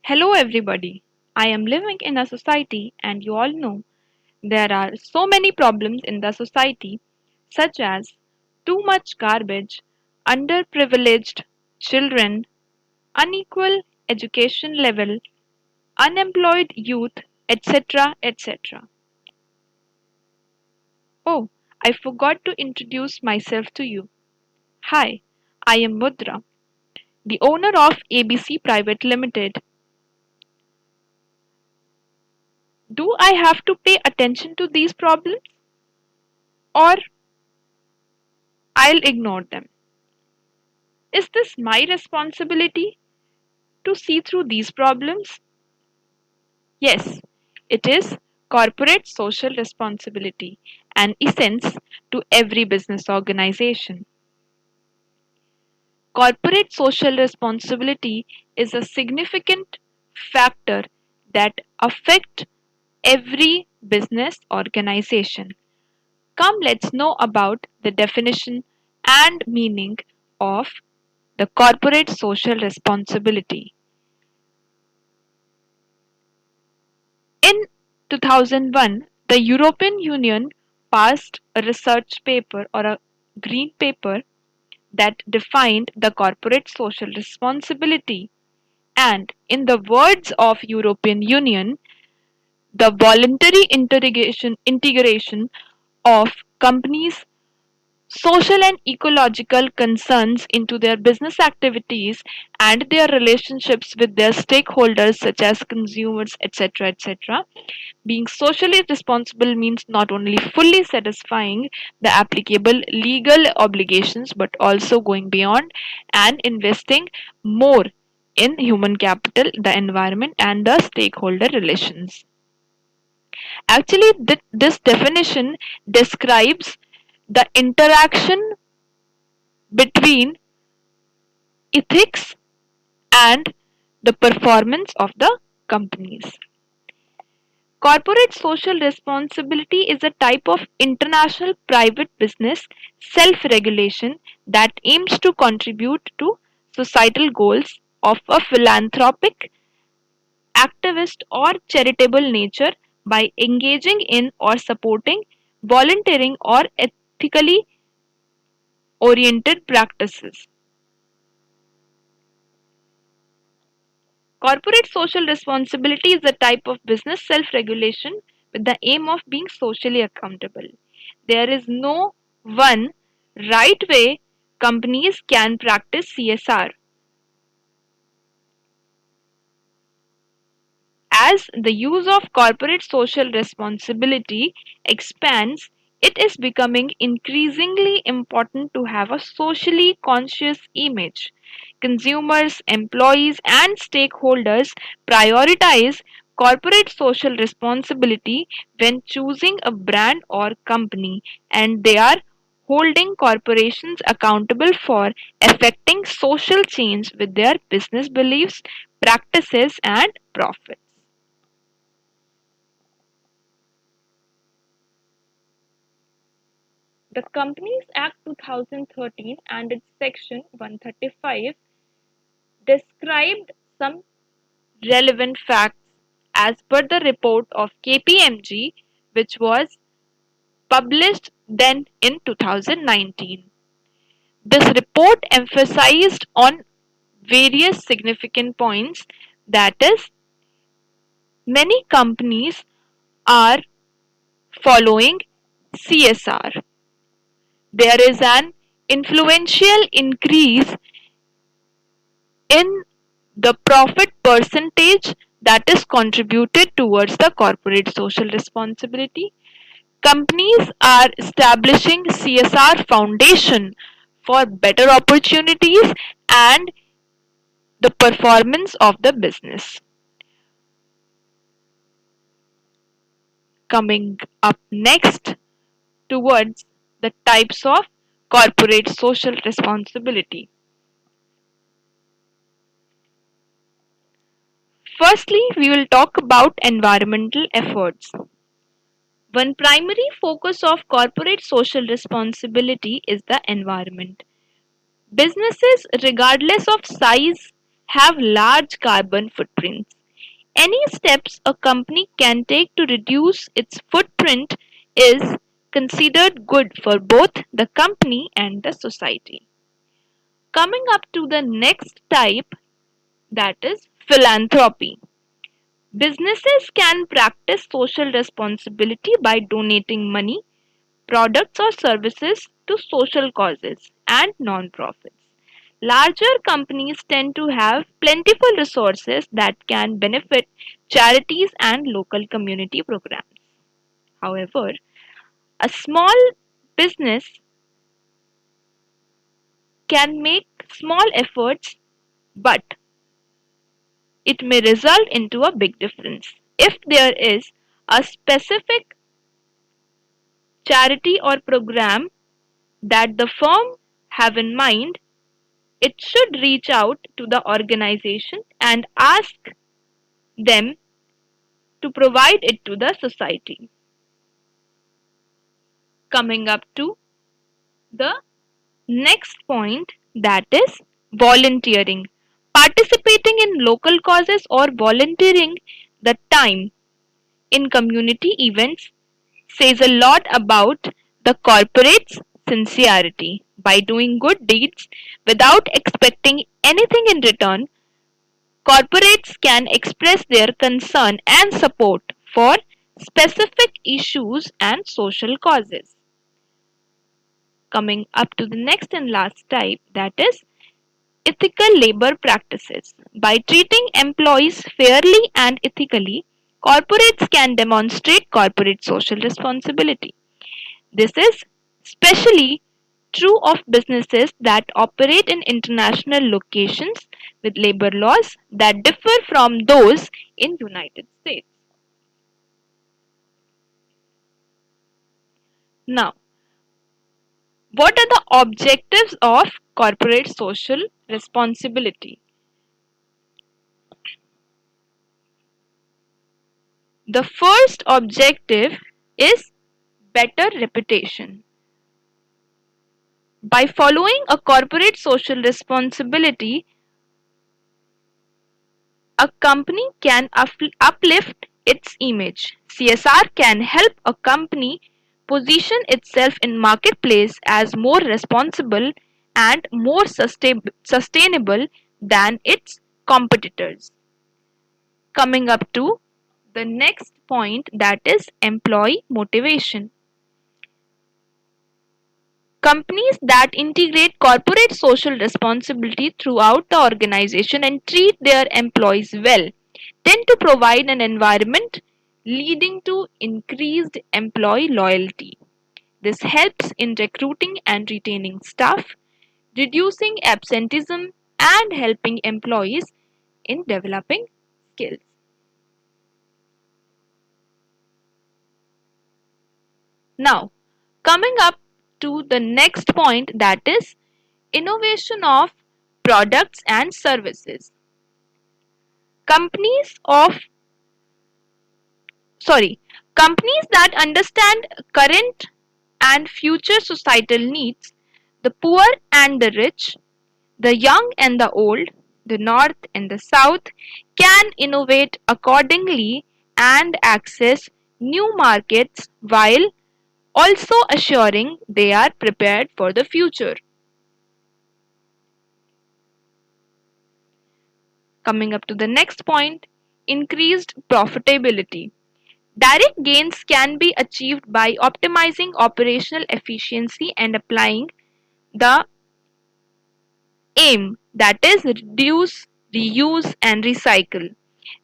Hello, everybody. I am living in a society, and you all know there are so many problems in the society, such as too much garbage, underprivileged children, unequal education level, unemployed youth, etc. etc. Oh, I forgot to introduce myself to you. Hi, I am Mudra, the owner of ABC Private Limited. Do I have to pay attention to these problems or I'll ignore them? Is this my responsibility to see through these problems? Yes, it is corporate social responsibility, an essence to every business organization. Corporate social responsibility is a significant factor that affect every business organization. Come, let's know about the definition and meaning of the corporate social responsibility. In 2001, the European Union passed a research paper or a green paper that defined the corporate social responsibility. And in the words of European Union, the voluntary integration of companies' social and ecological concerns into their business activities and their relationships with their stakeholders such as consumers, etc. etc. Being socially responsible means not only fully satisfying the applicable legal obligations but also going beyond and investing more in human capital, the environment, and the stakeholder relations. Actually, this definition describes the interaction between ethics and the performance of the companies. Corporate social responsibility is a type of international private business self regulation that aims to contribute to societal goals of a philanthropic, activist, or charitable nature by engaging in or supporting volunteering or ethically oriented practices. Corporate social responsibility is a type of business self regulation with the aim of being socially accountable. There is no one right way companies can practice CSR. As the use of corporate social responsibility expands, it is becoming increasingly important to have a socially conscious image. Consumers, employees, and stakeholders prioritize corporate social responsibility when choosing a brand or company, and they are holding corporations accountable for effecting social change with their business beliefs, practices, and profits. The Companies Act 2013 and its Section 135 described some relevant facts as per the report of KPMG, which was published then in 2019. This report emphasized on various significant points, that is, many companies are following CSR. There is an influential increase in the profit percentage that is contributed towards the corporate social responsibility. Companies are establishing CSR foundation for better opportunities and the performance of the business. Coming up next towards the types of corporate social responsibility. Firstly, we will talk about environmental efforts. One primary focus of corporate social responsibility is the environment. Businesses, regardless of size, have large carbon footprints. Any steps a company can take to reduce its footprint is considered good for both the company and the society. Coming up to the next type, that is philanthropy. Businesses can practice social responsibility by donating money, products, or services to social causes and non-profits. Larger companies tend to have plentiful resources that can benefit charities and local community programs. However, a small business can make small efforts, but it may result into a big difference. If there is a specific charity or program that the firm have in mind, it should reach out to the organization and ask them to provide it to the society. Coming up to the next point, that is volunteering. Participating in local causes or volunteering the time in community events says a lot about the corporate's sincerity. By doing good deeds without expecting anything in return, corporates can express their concern and support for specific issues and social causes. Coming up to the next and last type, that is ethical labor practices. By treating employees fairly and ethically, corporates can demonstrate corporate social responsibility. This is especially true of businesses that operate in international locations with labor laws that differ from those in United States. Now, what are the objectives of corporate social responsibility? The first objective is better reputation. By following a corporate social responsibility, a company can uplift its image. CSR can help a company position itself in marketplace as more responsible and more sustainable than its competitors. Coming up to the next point, that is employee motivation. Companies that integrate corporate social responsibility throughout the organization and treat their employees well tend to provide an environment leading to increased employee loyalty. This helps in recruiting and retaining staff, reducing absenteeism, and helping employees in developing skills. Now, coming up to the next point, that is innovation of products and services. Companies of sorry Companies that understand current and future societal needs, the poor and the rich, the young and the old, the north and the south, can innovate accordingly and access new markets while also assuring they are prepared for the future. Coming up to the next point, increased profitability. Direct gains can be achieved by optimizing operational efficiency and applying the aim, that is reduce, reuse, and recycle.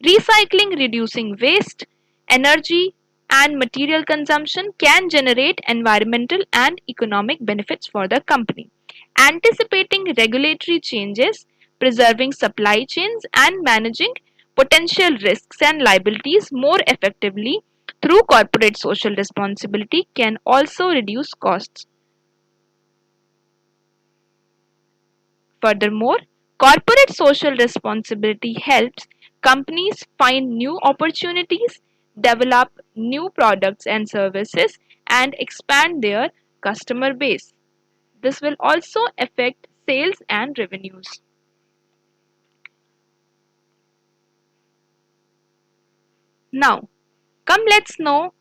Recycling, reducing waste, energy, and material consumption can generate environmental and economic benefits for the company. Anticipating regulatory changes, preserving supply chains, and managing potential risks and liabilities more effectively through corporate social responsibility can also reduce costs. Furthermore, corporate social responsibility helps companies find new opportunities, develop new products and services, and expand their customer base. This will also affect sales and revenues. Now, come let's know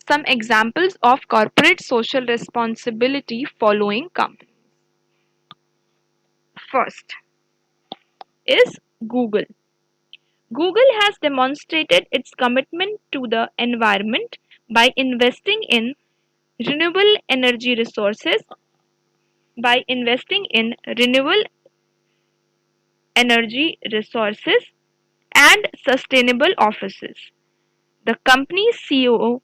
some examples of corporate social responsibility following companies. First is Google. Google has demonstrated its commitment to the environment by investing in renewable energy resources, by investing in renewable energy resources and sustainable offices. The company's CEO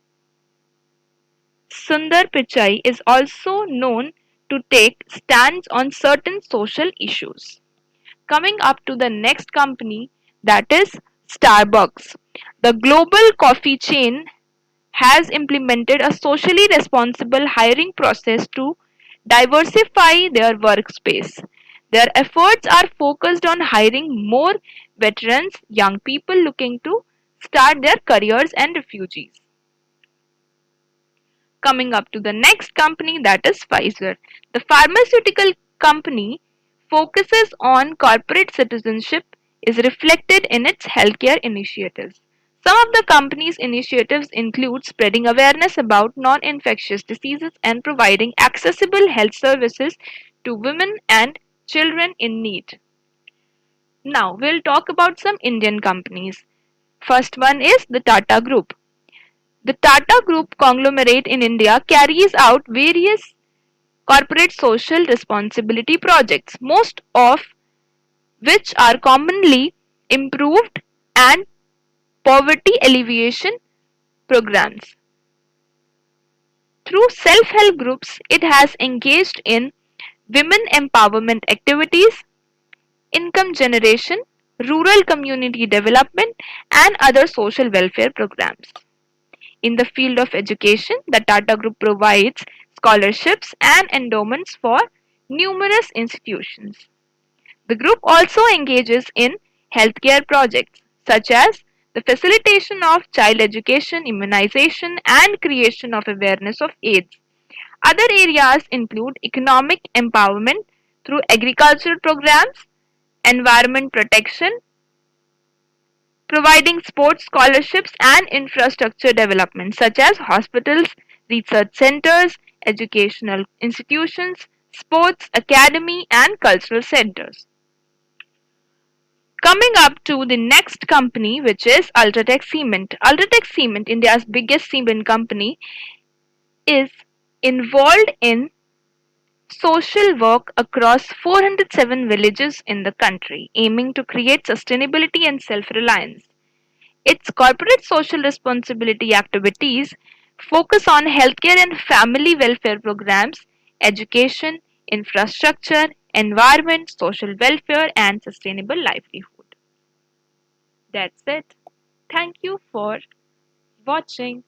Sundar Pichai is also known to take stands on certain social issues. Coming up to the next company, that is Starbucks. The global coffee chain has implemented a socially responsible hiring process to diversify their workspace. Their efforts are focused on hiring more veterans, young people looking to start their careers, and refugees. Coming up to the next company, that is Pfizer. The pharmaceutical company focuses on corporate citizenship is reflected in its healthcare initiatives. Some of the company's initiatives include spreading awareness about non-infectious diseases and providing accessible health services to women and children in need. Now, we'll talk about some Indian companies. First one is the Tata Group. The Tata Group conglomerate in India carries out various corporate social responsibility projects, most of which are commonly improved and poverty alleviation programs. Through self help groups, it has engaged in women empowerment activities, income generation, rural community development, and other social welfare programs. In the field of education, the Tata Group provides scholarships and endowments for numerous institutions. The group also engages in healthcare projects such as the facilitation of child education, immunization, and creation of awareness of AIDS. Other areas include economic empowerment through agricultural programs, environment protection, providing sports scholarships and infrastructure development such as hospitals, research centers, educational institutions, sports academy and cultural centers. Coming up to the next company, which is Ultratech Cement. Ultratech Cement, India's biggest cement company, is involved in social work across 407 villages in the country, aiming to create sustainability and self reliance. Its corporate social responsibility activities focus on healthcare and family welfare programs, education, infrastructure, environment, social welfare, and sustainable livelihood. That's it. Thank you for watching.